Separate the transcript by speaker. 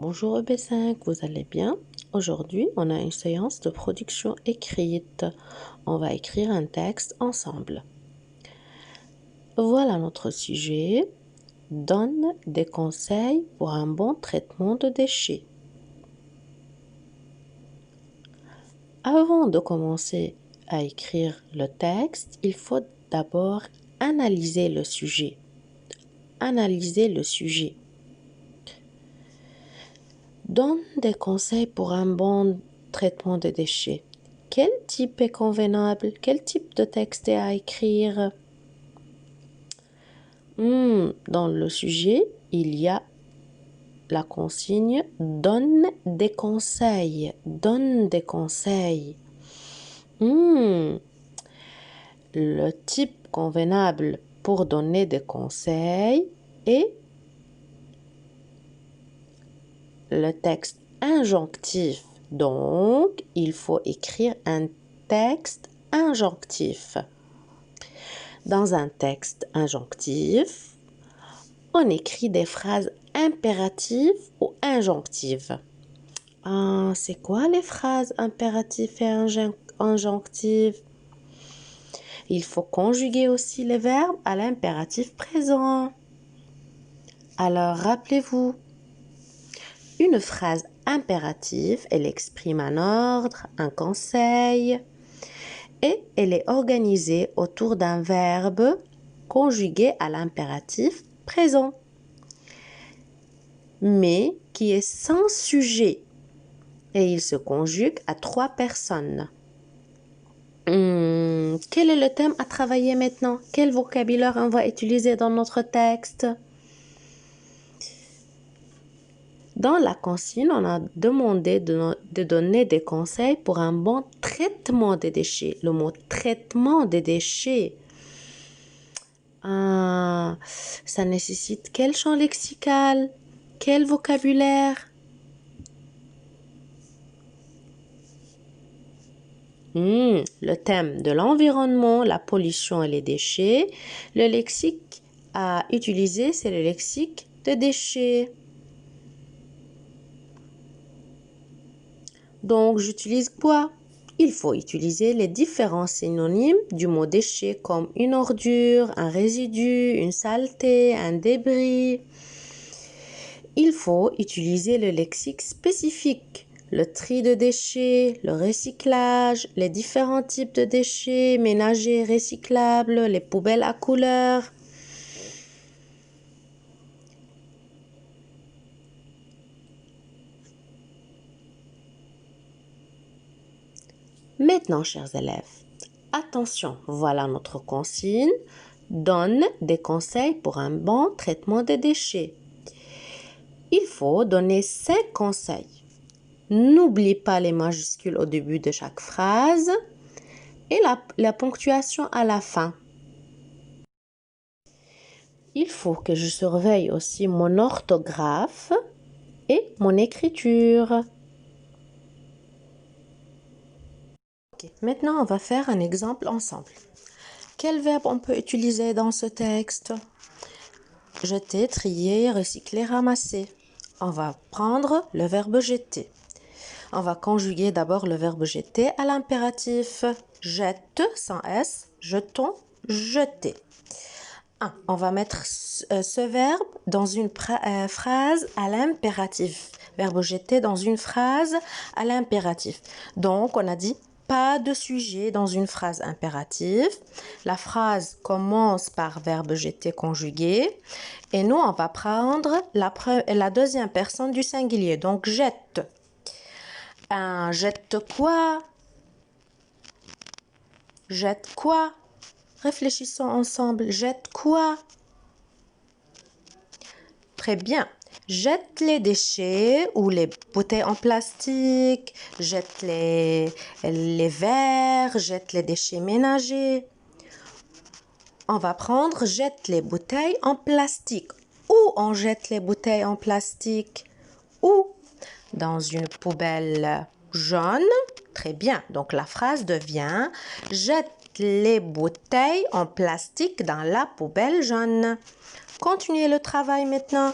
Speaker 1: Bonjour EB5, vous allez bien? Aujourd'hui, on a une séance de production écrite. On va écrire un texte ensemble. Voilà notre sujet. Donne des conseils pour un bon traitement de déchets. Avant de commencer à écrire le texte, il faut d'abord analyser le sujet. Analyser le sujet. Donne des conseils pour un bon traitement de déchets. Quel type est convenable? Quel type de texte est à écrire? Dans le sujet, il y a la consigne « Donne des conseils ». Donne des conseils. Le type convenable pour donner des conseils est le texte injonctif. Donc, il faut écrire un texte injonctif. Dans un texte injonctif, on écrit des phrases impératives ou injonctives. C'est quoi les phrases impératives et injonctives? Il faut conjuguer aussi les verbes à l'impératif présent. Alors, rappelez-vous, une phrase impérative, elle exprime un ordre, un conseil, et elle est organisée autour d'un verbe conjugué à l'impératif présent, mais qui est sans sujet, et il se conjugue à 3 personnes. Quel est le thème à travailler maintenant? Quel vocabulaire on va utiliser dans notre texte? Dans la consigne, on a demandé de donner des conseils pour un bon traitement des déchets. Le mot traitement des déchets, ça nécessite quel champ lexical? Quel vocabulaire? Le thème de l'environnement, la pollution et les déchets. Le lexique à utiliser, c'est le lexique de déchets. Donc, j'utilise quoi? Il faut utiliser les différents synonymes du mot déchet comme une ordure, un résidu, une saleté, un débris. Il faut utiliser le lexique spécifique, le tri de déchets, le recyclage, les différents types de déchets ménagers, recyclables, les poubelles à couleur. Maintenant, chers élèves, attention, voilà notre consigne. Donne des conseils pour un bon traitement des déchets. Il faut donner 5 conseils. N'oublie pas les majuscules au début de chaque phrase et la ponctuation à la fin. Il faut que je surveille aussi mon orthographe et mon écriture. Maintenant, on va faire un exemple ensemble. Quel verbe on peut utiliser dans ce texte? Jeter, trier, recycler, ramasser. On va prendre le verbe jeter. On va conjuguer d'abord le verbe jeter à l'impératif. Jette, sans S, jetons, jeter. On va mettre ce verbe dans une phrase à l'impératif. Verbe jeter dans une phrase à l'impératif. Donc, on a dit pas de sujet dans une phrase impérative. La phrase commence par verbe jeter conjugué. Et nous, on va prendre la deuxième personne du singulier. Donc, jette. Jette quoi? Jette quoi? Réfléchissons ensemble. Jette quoi? Très bien. Jette les déchets ou les bouteilles en plastique. Jette les verres. Jette les déchets ménagers. On va prendre jette les bouteilles en plastique. Où on jette les bouteilles en plastique? Où? Dans une poubelle jaune. Très bien. Donc, la phrase devient « Jette les bouteilles en plastique dans la poubelle jaune ». Continuez le travail maintenant.